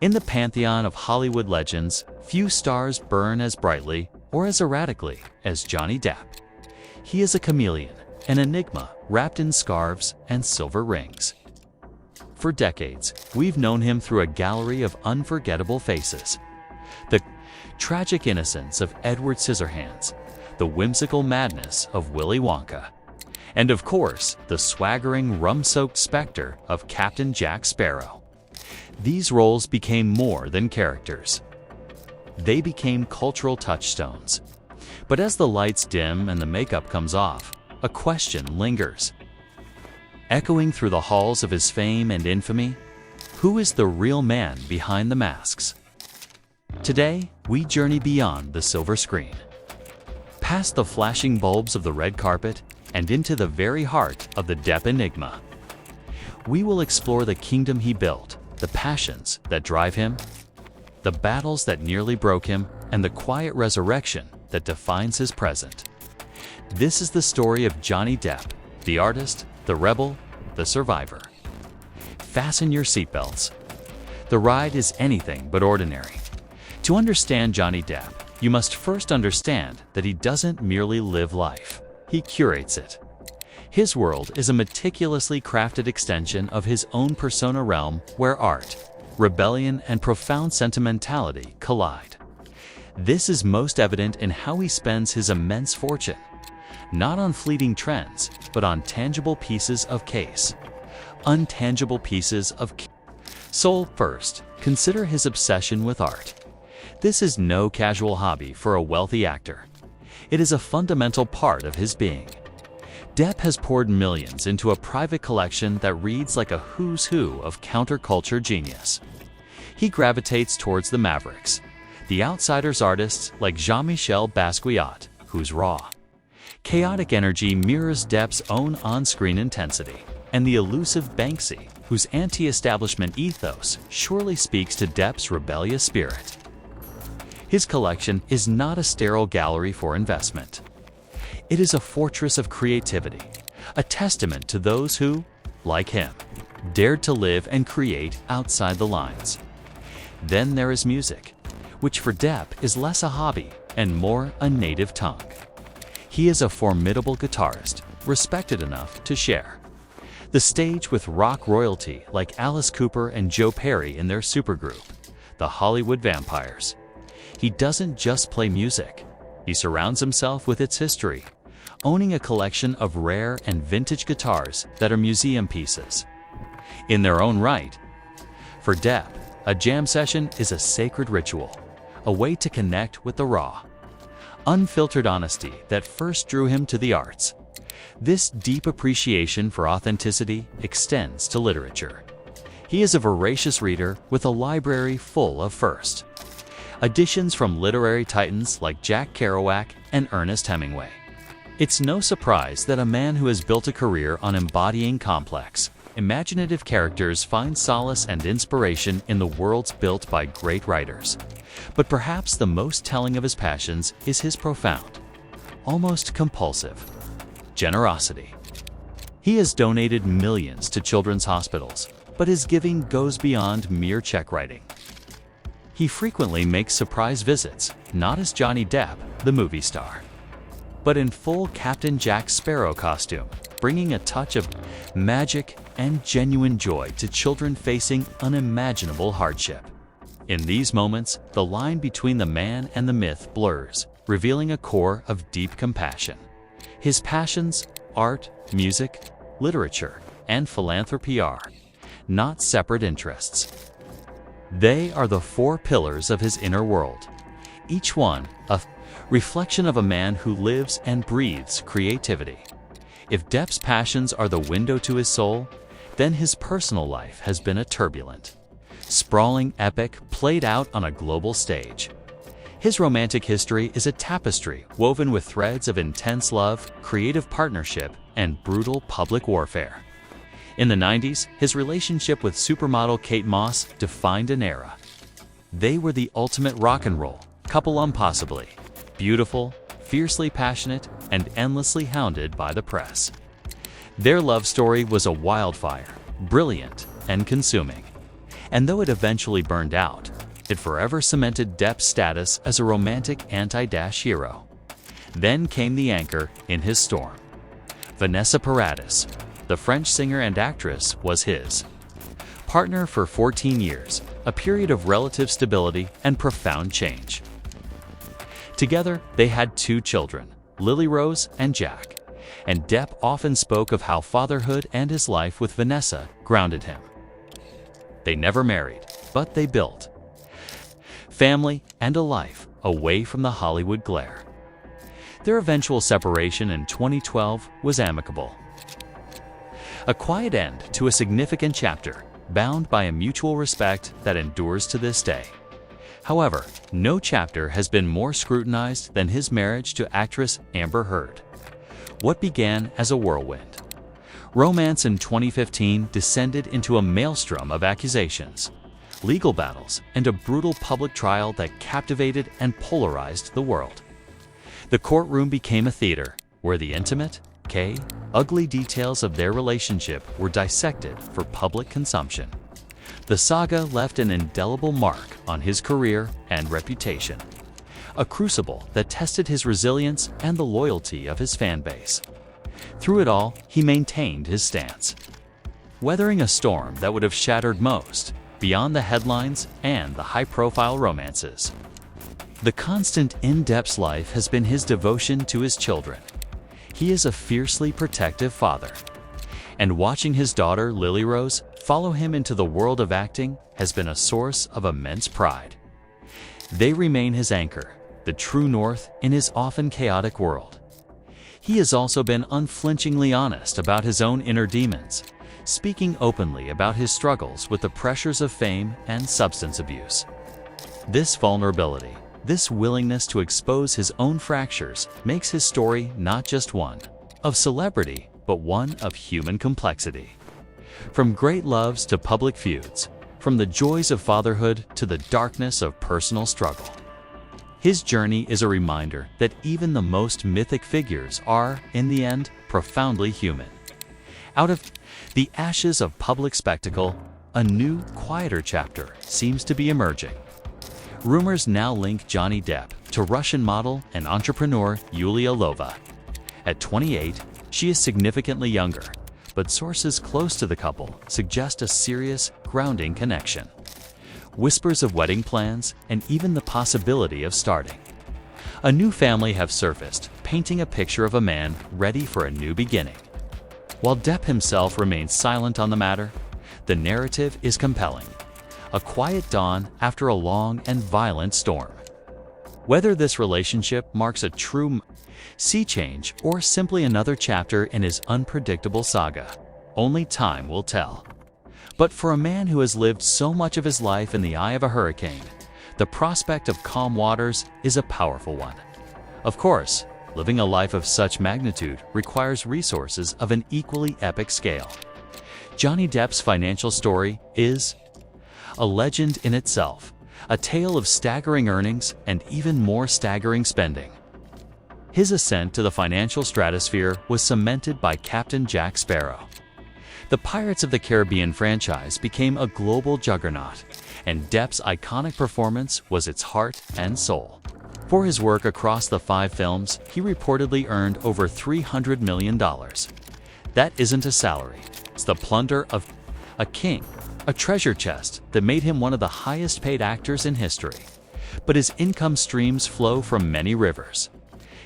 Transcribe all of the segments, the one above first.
In the pantheon of Hollywood legends, few stars burn as brightly or as erratically as Johnny Depp. He is a chameleon, an enigma wrapped in scarves and silver rings. For decades, we've known him through a gallery of unforgettable faces. The tragic innocence of Edward Scissorhands, the whimsical madness of Willy Wonka, and of course, the swaggering, rum-soaked specter of Captain Jack Sparrow. These roles became more than characters. They became cultural touchstones. But as the lights dim and the makeup comes off, a question lingers. Echoing through the halls of his fame and infamy, who is the real man behind the masks? Today, we journey beyond the silver screen, past the flashing bulbs of the red carpet and into the very heart of the Depp enigma. We will explore the kingdom he built, the passions that drive him, the battles that nearly broke him, and the quiet resurrection that defines his present. This is the story of Johnny Depp, the artist, the rebel, the survivor. Fasten your seatbelts. The ride is anything but ordinary. To understand Johnny Depp, you must first understand that he doesn't merely live life, he curates it. His world is a meticulously crafted extension of his own persona realm where art, rebellion, and profound sentimentality collide. This is most evident in how he spends his immense fortune, not on fleeting trends, but on tangible pieces of case. Untangible pieces of soul. First, consider his obsession with art. This is no casual hobby for a wealthy actor. It is a fundamental part of his being. Depp has poured millions into a private collection that reads like a who's who of counterculture genius. He gravitates towards the mavericks, the outsiders artists like Jean-Michel Basquiat, whose raw, chaotic energy mirrors Depp's own on-screen intensity, and the elusive Banksy, whose anti-establishment ethos surely speaks to Depp's rebellious spirit. His collection is not a sterile gallery for investment. It is a fortress of creativity, a testament to those who, like him, dared to live and create outside the lines. Then there is music, which for Depp is less a hobby and more a native tongue. He is a formidable guitarist, respected enough to share the stage with rock royalty like Alice Cooper and Joe Perry in their supergroup, the Hollywood Vampires. He doesn't just play music. He surrounds himself with its history, owning a collection of rare and vintage guitars that are museum pieces in their own right. For Depp, a jam session is a sacred ritual, a way to connect with the raw, unfiltered honesty that first drew him to the arts. This deep appreciation for authenticity extends to literature. He is a voracious reader with a library full of first editions from literary titans like Jack Kerouac and Ernest Hemingway. It's no surprise that a man who has built a career on embodying complex, imaginative characters finds solace and inspiration in the worlds built by great writers. But perhaps the most telling of his passions is his profound, almost compulsive, generosity. He has donated millions to children's hospitals, but his giving goes beyond mere check writing. He frequently makes surprise visits, not as Johnny Depp, the movie star, but in full Captain Jack Sparrow costume, bringing a touch of magic and genuine joy to children facing unimaginable hardship. In these moments, the line between the man and the myth blurs, revealing a core of deep compassion. His passions, art, music, literature, and philanthropy are not separate interests. They are the four pillars of his inner world, each one a reflection of a man who lives and breathes creativity. If Depp's passions are the window to his soul, then his personal life has been a turbulent, sprawling epic played out on a global stage. His romantic history is a tapestry woven with threads of intense love, creative partnership, and brutal public warfare. In the 90s, his relationship with supermodel Kate Moss defined an era. They were the ultimate rock and roll couple, possibly beautiful, fiercely passionate, and endlessly hounded by the press. Their love story was a wildfire, brilliant and consuming. And though it eventually burned out, it forever cemented Depp's status as a romantic anti-dash hero. Then came the anchor in his storm. Vanessa Paradis, the French singer and actress, was his partner for 14 years, a period of relative stability and profound change. Together, they had 2 children, Lily Rose and Jack, and Depp often spoke of how fatherhood and his life with Vanessa grounded him. They never married, but they built family and a life away from the Hollywood glare. Their eventual separation in 2012 was amicable. A quiet end to a significant chapter, bound by a mutual respect that endures to this day. However, no chapter has been more scrutinized than his marriage to actress Amber Heard. What began as a whirlwind romance in 2015 descended into a maelstrom of accusations, legal battles, and a brutal public trial that captivated and polarized the world. The courtroom became a theater where the intimate, ugly details of their relationship were dissected for public consumption. The saga left an indelible mark on his career and reputation, a crucible that tested his resilience and the loyalty of his fan base. Through it all, he maintained his stance, weathering a storm that would have shattered most, beyond the headlines and the high-profile romances. The constant in Depp's life has been his devotion to his children. He is a fiercely protective father, and watching his daughter Lily Rose follow him into the world of acting has been a source of immense pride. They remain his anchor, the true north in his often chaotic world. He has also been unflinchingly honest about his own inner demons, speaking openly about his struggles with the pressures of fame and substance abuse. This vulnerability, this willingness to expose his own fractures, makes his story not just one of celebrity, but one of human complexity. From great loves to public feuds, from the joys of fatherhood to the darkness of personal struggle. His journey is a reminder that even the most mythic figures are, in the end, profoundly human. Out of the ashes of public spectacle, a new, quieter chapter seems to be emerging. Rumors now link Johnny Depp to Russian model and entrepreneur Yulia Lova. At 28, she is significantly younger, but sources close to the couple suggest a serious, grounding connection. Whispers of wedding plans and even the possibility of starting a new family have surfaced, painting a picture of a man ready for a new beginning. While Depp himself remains silent on the matter, the narrative is compelling. A quiet dawn after a long and violent storm. Whether this relationship marks a true sea change or simply another chapter in his unpredictable saga, only time will tell. But for a man who has lived so much of his life in the eye of a hurricane, the prospect of calm waters is a powerful one. Of course, living a life of such magnitude requires resources of an equally epic scale. Johnny Depp's financial story is a legend in itself, a tale of staggering earnings and even more staggering spending. His ascent to the financial stratosphere was cemented by Captain Jack Sparrow. The Pirates of the Caribbean franchise became a global juggernaut, and Depp's iconic performance was its heart and soul. For his work across the 5 films, he reportedly earned over $300 million. That isn't a salary, it's the plunder of a king, a treasure chest that made him one of the highest-paid actors in history. But his income streams flow from many rivers.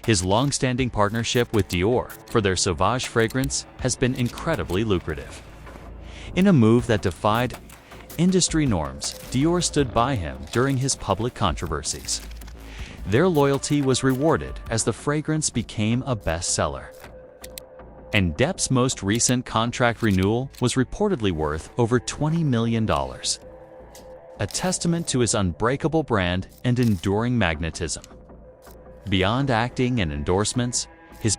His long-standing partnership with Dior for their Sauvage fragrance has been incredibly lucrative. In a move that defied industry norms, Dior stood by him during his public controversies. Their loyalty was rewarded as the fragrance became a bestseller. And Depp's most recent contract renewal was reportedly worth over $20 million. A testament to his unbreakable brand and enduring magnetism. Beyond acting and endorsements, his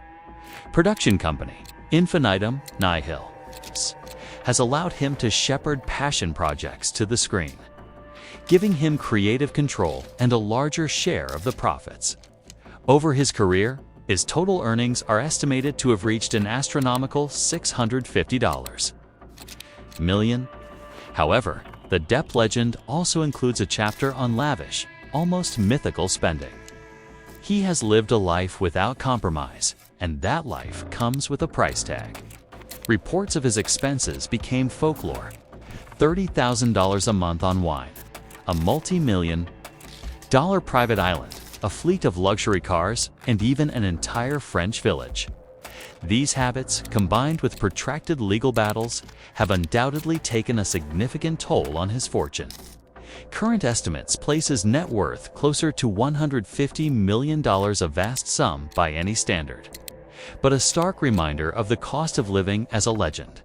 production company, Infinitum Nihil, has allowed him to shepherd passion projects to the screen, giving him creative control and a larger share of the profits. Over his career, his total earnings are estimated to have reached an astronomical $650 million. However, The Depp legend also includes a chapter on lavish, almost mythical spending. He has lived a life without compromise, and that life comes with a price tag. Reports of his expenses became folklore. $30,000 a month on wine, a multi-million-dollar private island, a fleet of luxury cars, and even an entire French village. These habits, combined with protracted legal battles, have undoubtedly taken a significant toll on his fortune. Current estimates place his net worth closer to $150 million, a vast sum by any standard, but a stark reminder of the cost of living as a legend.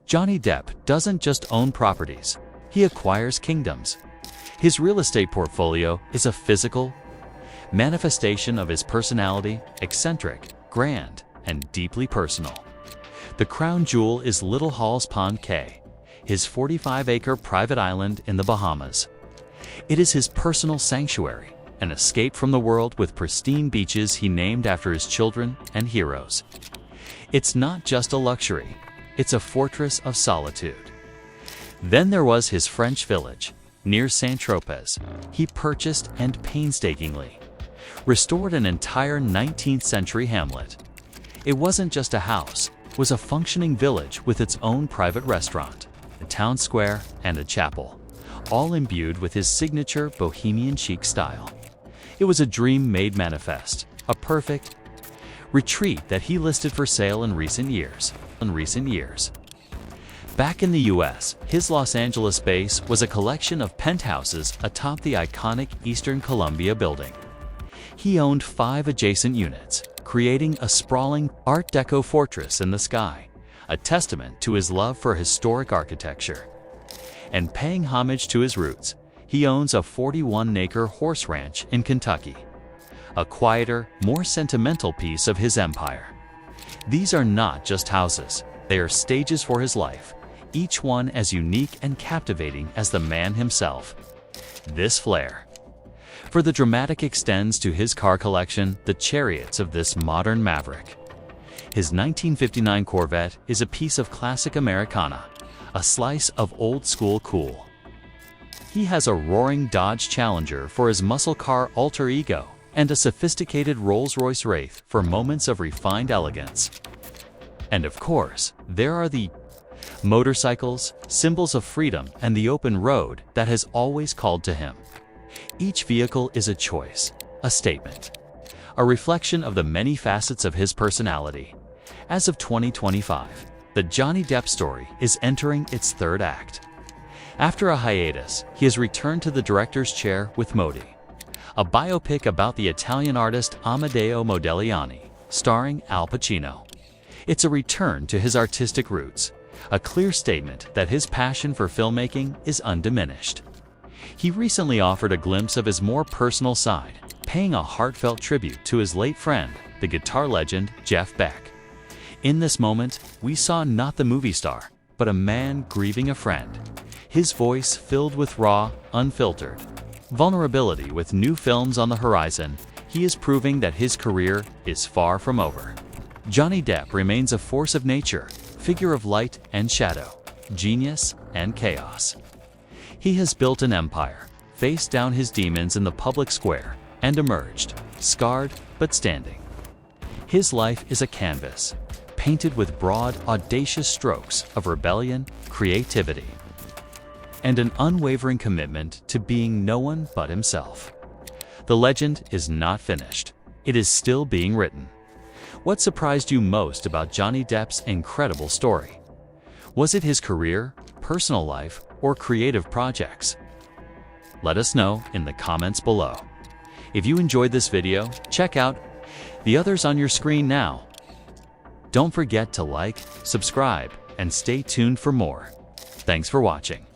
Johnny Depp doesn't just own properties, he acquires kingdoms. His real estate portfolio is a physical manifestation of his personality, eccentric, grand, and deeply personal. The crown jewel is Little Halls Pond Cay, his 45-acre private island in the Bahamas. It is his personal sanctuary, an escape from the world with pristine beaches he named after his children and heroes. It's not just a luxury, it's a fortress of solitude. Then there was his French village, near Saint-Tropez. He purchased and painstakingly restored an entire 19th century hamlet. It wasn't just a house, it was a functioning village with its own private restaurant, a town square, and a chapel, all imbued with his signature bohemian chic style. It was a dream made manifest, a perfect retreat that he listed for sale in recent years. Back in the US, his Los Angeles base was a collection of penthouses atop the iconic Eastern Columbia building. He owned 5 adjacent units, creating a sprawling Art Deco fortress in the sky, a testament to his love for historic architecture. And paying homage to his roots, he owns a 41-acre horse ranch in Kentucky, a quieter, more sentimental piece of his empire. These are not just houses, they are stages for his life, each one as unique and captivating as the man himself. This flair for the dramatic extends to his car collection, the chariots of this modern maverick. His 1959 Corvette is a piece of classic Americana, a slice of old-school cool. He has a roaring Dodge Challenger for his muscle car alter ego, and a sophisticated Rolls-Royce Wraith for moments of refined elegance. And of course, there are the motorcycles, symbols of freedom and the open road that has always called to him. Each vehicle is a choice, a statement, a reflection of the many facets of his personality. As of 2025, the Johnny Depp story is entering its 3rd act. After a hiatus, he has returned to the director's chair with Modi, a biopic about the Italian artist Amedeo Modigliani, starring Al Pacino. It's a return to his artistic roots, a clear statement that his passion for filmmaking is undiminished. He recently offered a glimpse of his more personal side, paying a heartfelt tribute to his late friend, the guitar legend Jeff Beck. In this moment, we saw not the movie star, but a man grieving a friend. His voice filled with raw, unfiltered vulnerability. With new films on the horizon, he is proving that his career is far from over. Johnny Depp remains a force of nature, figure of light and shadow, genius and chaos. He has built an empire, faced down his demons in the public square, and emerged, scarred but standing. His life is a canvas, painted with broad, audacious strokes of rebellion, creativity, and an unwavering commitment to being no one but himself. The legend is not finished. It is still being written. What surprised you most about Johnny Depp's incredible story? Was it his career, personal life, or creative projects? Let us know in the comments below. If you enjoyed this video, check out the others on your screen now. Don't forget to like, subscribe, and stay tuned for more. Thanks for watching.